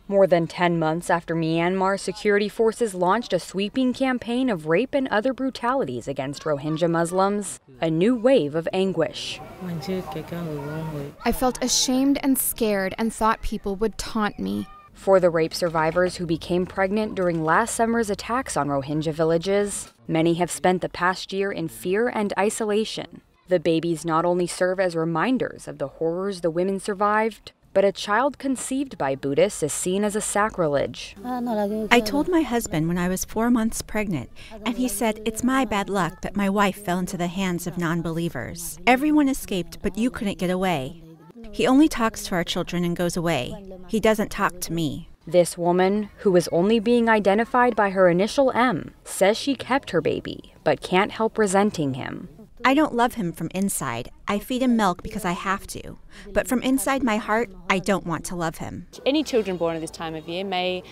More than 10 months after Myanmar security forces launched a sweeping campaign of rape and other brutalities against Rohingya Muslims, a new wave of anguish. I felt ashamed and scared and thought people would taunt me. For the rape survivors who became pregnant during last summer's attacks on Rohingya villages, many have spent the past year in fear and isolation. The babies not only serve as reminders of the horrors the women survived, but a child conceived by Buddhists is seen as a sacrilege. I told my husband when I was 4 months pregnant, and he said, "It's my bad luck that my wife fell into the hands of non-believers. Everyone escaped, but you couldn't get away." He only talks to our children and goes away. He doesn't talk to me. This woman, who is only being identified by her initial M, says she kept her baby, but can't help resenting him. I don't love him from inside. I feed him milk because I have to. But from inside my heart, I don't want to love him. Any children born at this time of year may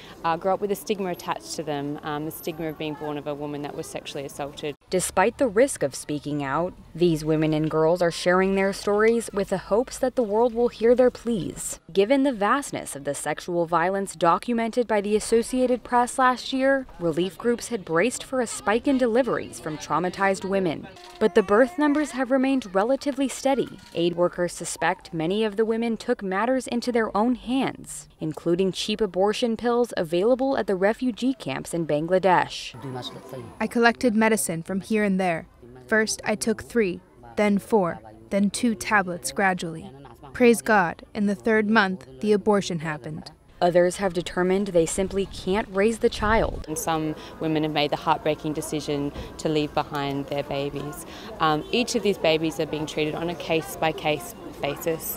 grow up with a stigma attached to them, the stigma of being born of a woman that was sexually assaulted. Despite the risk of speaking out, these women and girls are sharing their stories with the hopes that the world will hear their pleas. Given the vastness of the sexual violence documented by the Associated Press last year, relief groups had braced for a spike in deliveries from traumatized women. But the birth numbers have remained relatively steady. Aid workers suspect many of the women took matters into their own hands, including cheap abortion pills available at the refugee camps in Bangladesh. I collected medicine from here and there. First, I took 3, then 4, then 2 tablets gradually. Praise God, in the 3rd month, the abortion happened. Others have determined they simply can't raise the child. And some women have made the heartbreaking decision to leave behind their babies. Each of these babies are being treated on a case-by-case basis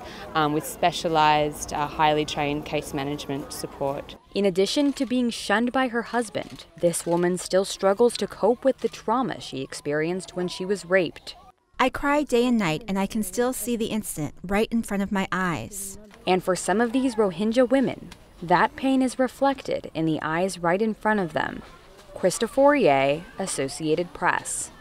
with specialised, highly trained case management support. In addition to being shunned by her husband, this woman still struggles to cope with the trauma she experienced when she was raped. I cry day and night, and I can still see the incident right in front of my eyes. And for some of these Rohingya women, that pain is reflected in the eyes right in front of them. Christopher Ye, Associated Press.